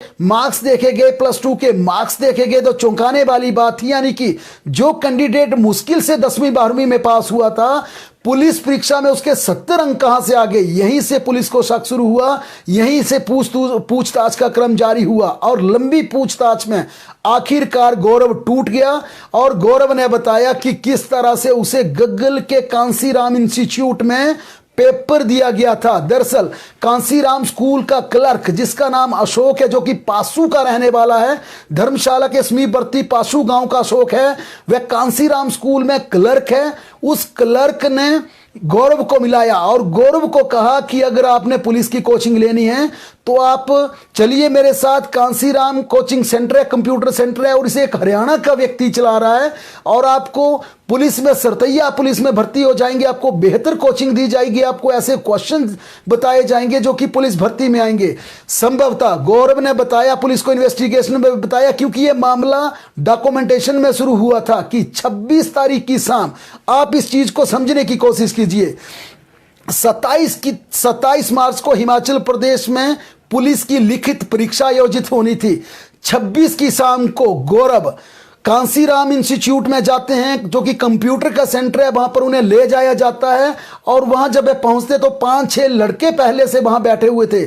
Marks देखे गए, plus two के मार्क्स देखे गए तो चौंकाने वाली बात थी। यानी कि जो कैंडिडेट मुश्किल से 10वीं 12वीं में पास हुआ था, पुलिस परीक्षा में उसके 70 अंक कहां से आ गए। यहीं से पुलिस को शक शुरू हुआ, यहीं से पूछताछ का क्रम जारी हुआ और लंबी पूछताछ में आखिरकार गौरव टूट गया। और गौरव ने बताया कि किस तरह से उसे गग्गल के कांसीराम इंस्टीट्यूट में पेपर दिया गया था। दरअसल कांसीराम स्कूल का क्लर्क, जिसका नाम अशोक है, जो कि पासू का रहने वाला है, धर्मशाला के समीपवर्ती पासू गांव का अशोक है, वह कांसीराम स्कूल में क्लर्क है। उस क्लर्क ने गौरव को मिलाया और गौरव को कहा कि अगर आपने पुलिस की कोचिंग लेनी है तो आप चलिए मेरे साथ। कांसीराम कोचिंग सेंटर है, कंप्यूटर सेंटर है और इसे एक हरियाणा का व्यक्ति चला रहा है और आपको पुलिस में सरतैया पुलिस में भर्ती हो जाएंगे, आपको बेहतर कोचिंग दी जाएगी, आपको ऐसे क्वेश्चन बताए जाएंगे जो कि पुलिस भर्ती में आएंगे। संभवतः गौरव ने बताया, पुलिस को इन्वेस्टिगेशन में बताया, क्योंकि यह मामला डॉक्यूमेंटेशन में शुरू हुआ था कि 26 तारीख की शाम, आप इस चीज को समझने की कोशिश कीजिए, 27 मार्च को हिमाचल प्रदेश में पुलिस की लिखित परीक्षा आयोजित होनी थी। 26 की शाम को गौरव कांसीराम इंस्टीट्यूट में जाते हैं, जो कि कंप्यूटर का सेंटर है, वहां पर उन्हें ले जाया जाता है और वहां जब वे पहुंचते तो 5-6 लड़के पहले से वहां बैठे हुए थे।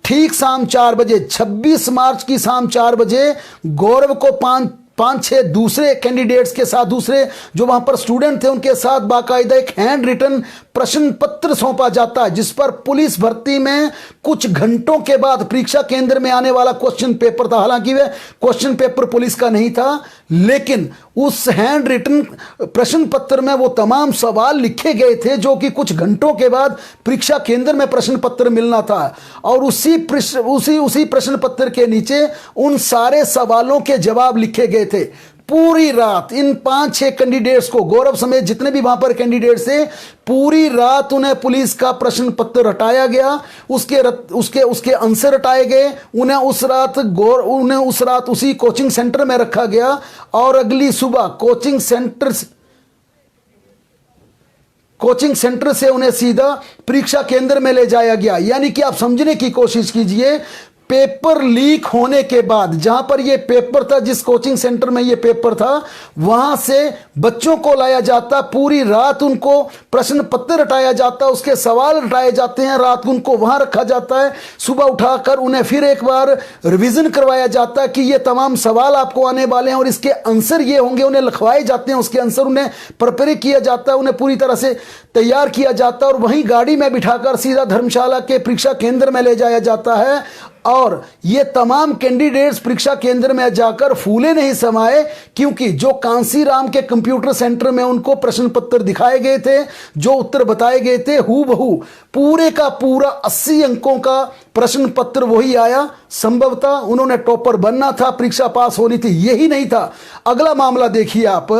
ठीक शाम 4 बजे, 26 मार्च की शाम 4 बजे गौरव को 5-6 दूसरे कैंडिडेट्स के साथ, दूसरे जो वहां पर स्टूडेंट थे उनके साथ बाकायदा एक हैंड रिटन प्रश्न पत्र सौंपा जाता है, जिस पर पुलिस भर्ती में कुछ घंटों के बाद परीक्षा केंद्र में आने वाला क्वेश्चन पेपर था। हालांकि वह क्वेश्चन पेपर पुलिस का नहीं था, लेकिन उस हैंड रिटन प्रश्न पत्र में वो तमाम सवाल लिखे गए थे जो कि कुछ घंटों के बाद परीक्षा केंद्र में प्रश्न पत्र मिलना था। और उसी प्रश्न पत्र के नीचे उन सारे सवालों के जवाब लिखे गए थे। पूरी रात इन 5-6 कैंडिडेट्स को, गौरव समेत जितने भी वहां पर कैंडिडेट्स थे, पूरी रात उन्हें पुलिस का प्रश्न पत्र रटाया गया, उसके आंसर रटाए गए। उन्हें उस रात उसी कोचिंग सेंटर में रखा गया और अगली सुबह कोचिंग सेंटर से उन्हें सीधा परीक्षा केंद्र में ले जाया गया। यानी कि आप समझने की कोशिश कीजिए, पेपर लीक होने के बाद, जहां पर यह पेपर था, जिस कोचिंग सेंटर में यह पेपर था, वहां से बच्चों को लाया जाता, पूरी रात उनको प्रश्न पत्र रटाया जाता, उसके सवाल रटाए जाते हैं, रात को उनको वहां रखा जाता है, सुबह उठाकर उन्हें फिर एक बार रिवीजन करवाया जाता है कि ये तमाम सवाल आपको आने वाले हैं और इसके आंसर ये होंगे, उन्हें लिखवाए जाते हैं, उसके आंसर उन्हें प्रिपेयर किया जाता है, उन्हें पूरी तरह से तैयार किया जाता है और वहीं गाड़ी में बिठाकर सीधा धर्मशाला के परीक्षा केंद्र में ले जाया जाता है। और ये तमाम कैंडिडेट्स परीक्षा केंद्र में जाकर फूले नहीं समाये, क्योंकि जो कांसीराम के कंप्यूटर सेंटर में उनको प्रश्न पत्र दिखाए गए थे, जो उत्तर बताए गए थे, हूबहू पूरे का पूरा 80 अंकों का प्रश्न पत्र वही आया। संभवतः उन्होंने टॉपर बनना था, परीक्षा पास होनी थी। यही नहीं था, अगला मामला देखिए आप,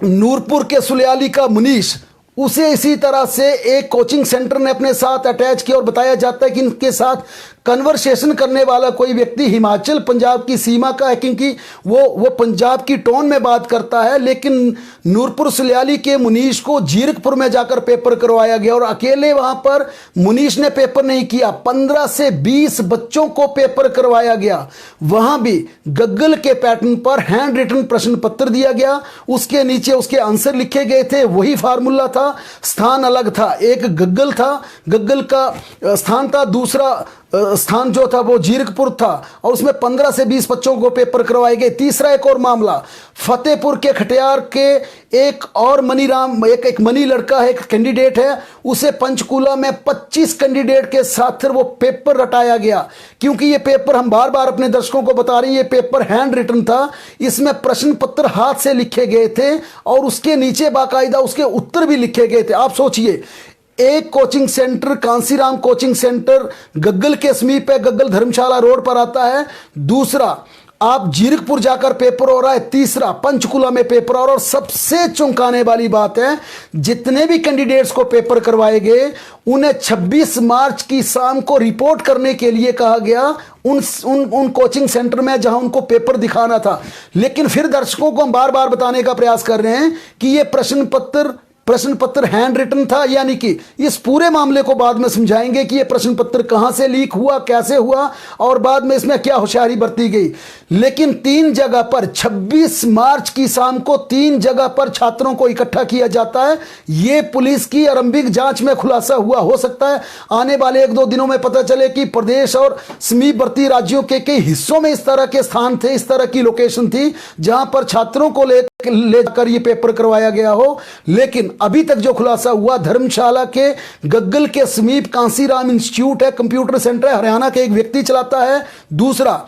नूरपुर के सुलियाली का मुनीश, उसे इसी तरह से एक कोचिंग सेंटर ने अपने साथ अटैच किया और बताया जाता है कि इनके साथ कन्वर्सेशन करने वाला कोई व्यक्ति हिमाचल पंजाब की सीमा का है, क्योंकि वो पंजाब की टोन में बात करता है। लेकिन नूरपुर सुलियाली के मुनीश को जीरकपुर में जाकर पेपर करवाया गया और अकेले वहां पर मुनीश ने पेपर नहीं किया, 15 से 20 बच्चों को पेपर करवाया गया। वहां भी गग्गल के पैटर्न पर हैंड रिटन प्रश्न पत्र दिया गया, उसके नीचे उसके आंसर लिखे गए थे, वही फार्मूला था, स्थान अलग था। एक गग्गल था, गग्गल का स्थान था, दूसरा स्थान जो था वो जीरकपुर था और उसमें 15 से 20 बच्चों को पेपर करवाए गए। तीसरा एक और मामला, फतेहपुर के खटियार के एक और मनीराम, एक मनी लड़का है, एक कैंडिडेट है, उसे पंचकूला में 25 कैंडिडेट के साथ वो पेपर रटाया गया। क्योंकि ये पेपर, हम बार बार अपने दर्शकों को बता रहे हैं, ये पेपर हैंड रिटन था, इसमें प्रश्न पत्र हाथ से लिखे गए थे और उसके नीचे बाकायदा उसके उत्तर भी लिखे गए थे। आप सोचिए, एक coaching centre Kanshiram coaching centre Gaggal के समीप है, गग्गल धर्मशाला रोड पर आता है, दूसरा आप जीरकपुर जाकर पेपर हो रहा है, तीसरा पंचकुला में पेपर हो रहा है। और सबसे चौंकाने वाली बात है, जितने भी कैंडिडेट्स को पेपर करवाए गए उन्हें 26 मार्च की शाम को रिपोर्ट करने के लिए कहा गया उन कोचिंग सेंटर में जहां उनको पेपर दिखाना था। लेकिन फिर दर्शकों को हम बार बार बताने का प्रयास कर रहे हैं कि यह प्रश्न पत्र प्रश्न पत्र हैंड रिटन था, यानी कि इस पूरे मामले को बाद में समझाएंगे कि यह प्रश्न पत्र कहां से लीक हुआ, कैसे हुआ और बाद में इसमें क्या होशियारी बरती गई। लेकिन 3 जगह पर 26 मार्च की शाम को 3 जगह पर छात्रों को इकट्ठा किया जाता है। यह पुलिस की आरंभिक जांच में खुलासा हुआ। हो सकता है आने वाले 1-2 दिनों में पता चले कि प्रदेश और समीपवर्ती राज्यों के कई हिस्सों में इस तरह के स्थान थे, इस तरह की लोकेशन थी जहां पर छात्रों को ले जाकर ये पेपर करवाया गया हो। लेकिन अभी तक जो खुलासा हुआ, धर्मशाला के गग्गल के समीप कांसीराम इंस्टीट्यूट है, कंप्यूटर सेंटर है, हरियाणा के एक व्यक्ति चलाता है। दूसरा,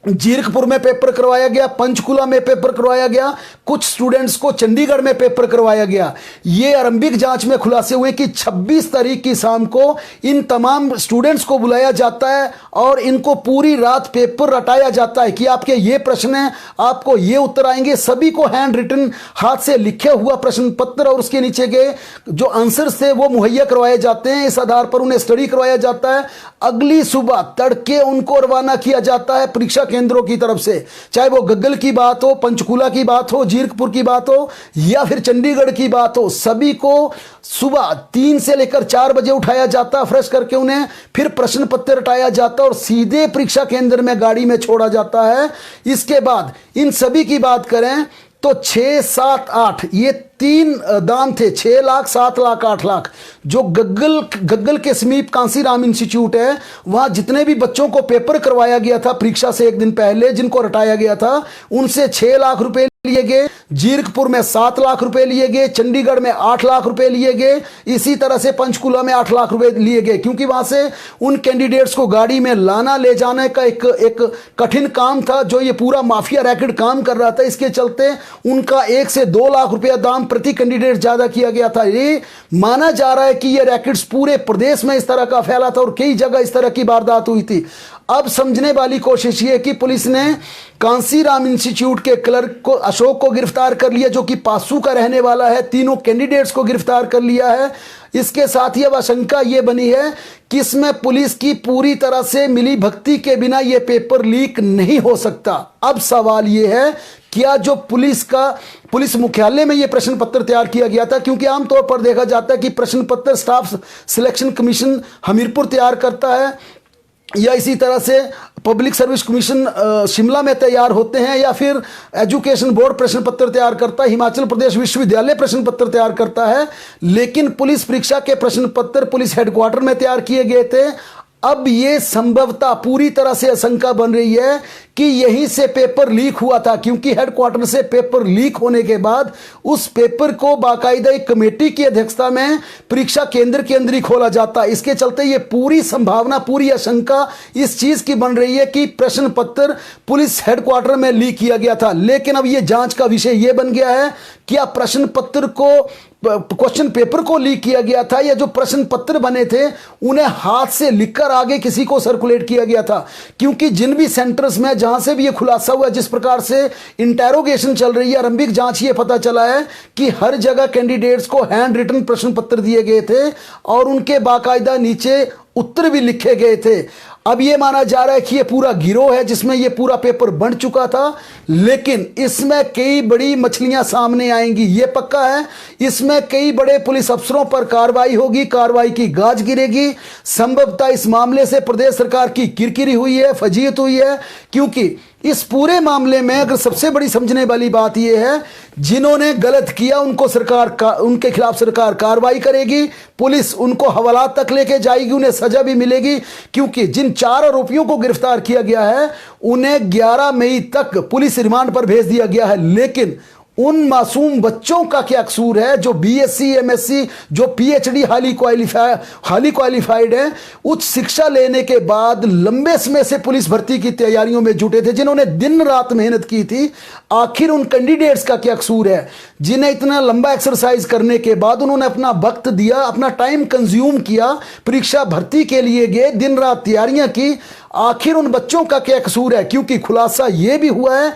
जीरकपुर में पेपर करवाया गया, पंचकुला में पेपर करवाया गया, कुछ स्टूडेंट्स को चंडीगढ़ में पेपर करवाया गया। ये आरंभिक जांच में खुलासे हुए कि 26 तारीख की शाम को इन तमाम स्टूडेंट्स को बुलाया जाता है और इनको पूरी रात पेपर रटाया जाता है कि आपके ये प्रश्न हैं, आपको ये उत्तर आएंगे। सभी को हैंड रिटन, हाथ से लिखे हुआ प्रश्न पत्र और उसके नीचे के जो आंसर्स थे वो मुहैया करवाए जाते हैं। इस आधार पर उन्हें स्टडी करवाया जाता है। अगली सुबह तड़के उनको रवाना किया जाता है परीक्षा केंद्रों की तरफ से, चाहे वो गग्गल की बात हो, पंचकुला की बात हो, जीरकपुर की बात हो या फिर चंडीगढ़ की बात हो। सभी को सुबह 3 से लेकर 4 बजे उठाया जाता, फ्रेश करके उन्हें फिर प्रश्न पत्र रटाया जाता और सीधे परीक्षा केंद्र में गाड़ी में छोड़ा जाता है। इसके बाद इन सभी की बात करें तो 6, 7, 8 ये 3 दाम थे, 6 लाख, 7 लाख, 8 लाख। जो गग्गल के समीप कांसीराम इंस्टीट्यूट है, वहां जितने भी बच्चों को पेपर करवाया गया था परीक्षा से 1 दिन पहले, जिनको रटाया गया था, उनसे 6 लाख रुपए लिए गए। जीरकपुर में 7 लाख रुपए लिए गए, चंडीगढ़ में 8 लाख रुपए लिए गए, इसी तरह से पंचकुला में 8 लाख रुपए लिए गए। क्योंकि वहां से उन कैंडिडेट्स को गाड़ी में लाना ले जाने का एक कठिन काम था, जो ये पूरा माफिया रैकेट काम कर रहा था। इसके चलते उनका 1 से 2 लाख रुपया दाम प्रति कैंडिडेट ज्यादा किया गया था। ये माना जा रहा है कि ये रैकेट्स पूरे प्रदेश में इस तरह का फैला था और कई जगह इस तरह की वारदात हुई थी। अब समझने वाली कोशिश ये कि पुलिस ने कांसीराम इंस्टीट्यूट के क्लर्क को, अशोक को गिरफ्तार कर लिया, जो कि पासू का रहने वाला है। तीनों कैंडिडेट्स को गिरफ्तार कर लिया है। इसके साथ ही अब आशंका यह बनी है कि इसमें पुलिस की पूरी तरह से मिली भक्ति के बिना यह पेपर लीक नहीं हो सकता। अब सवाल यह है, क्या जो पुलिस मुख्यालय में यह प्रश्न पत्र तैयार किया गया था, क्योंकि आमतौर पर देखा जाता है कि प्रश्न पत्र स्टाफ सिलेक्शन कमीशन हमीरपुर तैयार करता है या इसी तरह से पब्लिक सर्विस कमीशन शिमला में तैयार होते हैं, या फिर एजुकेशन बोर्ड प्रश्न पत्र तैयार करता है, हिमाचल प्रदेश विश्वविद्यालय प्रश्न पत्र तैयार करता है। लेकिन पुलिस परीक्षा के प्रश्न पत्र पुलिस हेडक्वार्टर में तैयार किए गए थे। अब ये संभवतः पूरी तरह से आशंका बन रही है कि यहीं से पेपर लीक हुआ था, क्योंकि हेडक्वार्टर से पेपर लीक होने के बाद उस पेपर को बाकायदा एक कमेटी की अध्यक्षता में परीक्षा केंद्र के अंदर ही खोला जाता। इसके चलते ये पूरी संभावना, पूरी आशंका इस चीज की बन रही है कि प्रश्न पत्र पुलिस हेडक्वार्टर में लीक किया गया था। लेकिन अब ये जांच का विषय यह बन गया है कि क्या प्रश्न पत्र को, क्वेश्चन पेपर को लीक किया गया था, या जो प्रश्न पत्र बने थे उन्हें हाथ से लिखकर आगे किसी को सर्कुलेट किया गया था। क्योंकि जिन भी सेंटर्स में जहां से भी ये खुलासा हुआ, जिस प्रकार से इंटेरोगेशन चल रही है, आरंभिक जांच, ये पता चला है कि हर जगह कैंडिडेट्स को हैंड रिटन प्रश्न पत्र दिए गए थे और उनके बाकायदा नीचे उत्तर भी लिखे गए थे। अब यह माना जा रहा है कि यह पूरा गिरोह है जिसमें यह पूरा पेपर बन चुका था। लेकिन इसमें कई बड़ी मछलियां सामने आएंगी, यह पक्का है। इसमें कई बड़े पुलिस अफसरों पर कार्रवाई होगी, कार्रवाई की गाज गिरेगी। संभवतः इस मामले से प्रदेश सरकार की किरकिरी हुई है, फजीयत हुई है। क्योंकि इस पूरे मामले में अगर सबसे बड़ी समझने वाली बात यह है, जिन्होंने गलत किया उनके खिलाफ सरकार कार्रवाई करेगी, पुलिस उनको हवालात तक लेके जाएगी, उन्हें सजा भी मिलेगी। क्योंकि जिन 4 आरोपियों को गिरफ्तार किया गया है उन्हें 11 मई तक पुलिस रिमांड पर भेज दिया गया है। लेकिन उन मासूम बच्चों का क्या कसूर है जो बीएससी, एमएससी, जो पीएचडी हाईली क्वालिफाइड है, उच्च शिक्षा लेने के बाद लंबे समय से पुलिस भर्ती की तैयारियों में जुटे थे, जिन्होंने दिन रात मेहनत की थी। आखिर उन कैंडिडेट्स का क्या कसूर है जिन्हें इतना लंबा एक्सरसाइज करने के बाद उन्होंने अपना वक्त दिया, अपना टाइम कंज्यूम किया, परीक्षा भर्ती के लिए गए, दिन रात तैयारियां की। आखिर उन बच्चों का क्या कसूर है? क्योंकि खुलासा यह भी हुआ है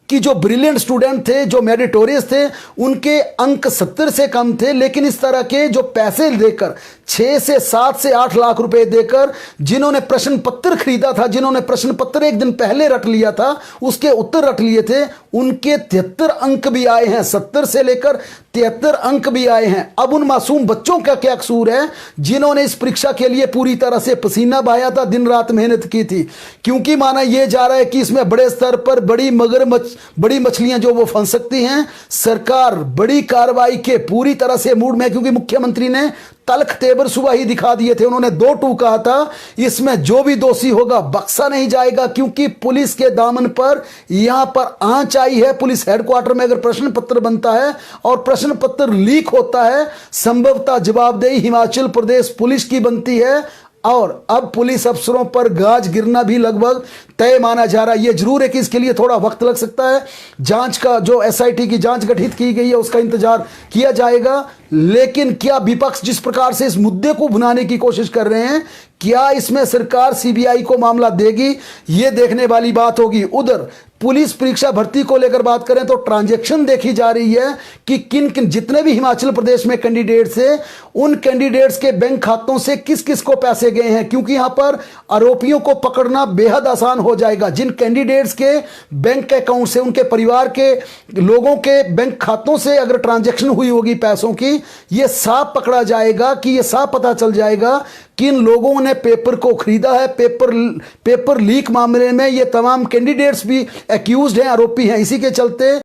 कि जो ब्रिलियंट स्टूडेंट थे, जो मेरिटोरियस थे, उनके अंक 70 से कम थे। लेकिन इस तरह के जो पैसे देकर 6 से 7 से 8 लाख रुपए देकर जिन्होंने प्रश्न पत्र खरीदा था, जिन्होंने प्रश्न पत्र 1 दिन पहले रट लिया था, उसके उत्तर रट लिए थे, उनके 73 अंक भी आए हैं। 70 से लेकर 73 अंक भी आए हैं। अब उन मासूम बच्चों का क्या कसूर है जिन्होंने इस परीक्षा के लिए पूरी तरह से पसीना बहाया था, दिन रात मेहनत की थी? क्योंकि माना यह जा रहा है कि इसमें बड़े स्तर पर बड़ी मछलियां जो वो फंस सकती हैं। सरकार बड़ी कार्रवाई के पूरी तरह से मूड में, क्योंकि मुख्यमंत्री ने तल्ख तेवर सुबह ही दिखा दिए थे। उन्होंने 2-2 कहा था, इसमें जो भी दोषी होगा बख्शा नहीं जाएगा, क्योंकि पुलिस के दामन पर यहां पर आंच आई है। पुलिस हेडक्वार्टर में अगर प्रश्न पत्र बनता है और प्रश्न पत्र लीक होता है, संभवतः जवाबदेही हिमाचल प्रदेश पुलिस की बनती है। और अब पुलिस अफसरों पर गाज गिरना भी लगभग तय माना जा रहा है। यह जरूर है कि इसके लिए थोड़ा वक्त लग सकता है। जांच का जो एसआईटी की जांच गठित की गई है उसका इंतजार किया जाएगा। लेकिन क्या विपक्ष जिस प्रकार से इस मुद्दे को भुनाने की कोशिश कर रहे हैं, क्या इसमें सरकार सीबीआई को मामला देगी, यह देखने वाली बात होगी। उधर पुलिस परीक्षा भर्ती को लेकर बात करें तो ट्रांजैक्शन देखी जा रही है कि किन किन जितने भी हिमाचल प्रदेश में कैंडिडेट्स हैं, उन कैंडिडेट्स के बैंक खातों से किस किस को पैसे गए हैं, क्योंकि यहां पर आरोपियों को पकड़ना बेहद आसान हो जाएगा। जिन कैंडिडेट्स के बैंक अकाउंट से, उनके परिवार के लोगों के बैंक खातों से अगर ट्रांजैक्शन हुई होगी पैसों की, यह साफ पकड़ा जाएगा कि यह साफ पता चल जाएगा किन लोगों ने पेपर को खरीदा है। पेपर लीक मामले में ये तमाम कैंडिडेट्स भी एक्यूज्ड हैं, आरोपी हैं। इसी के चलते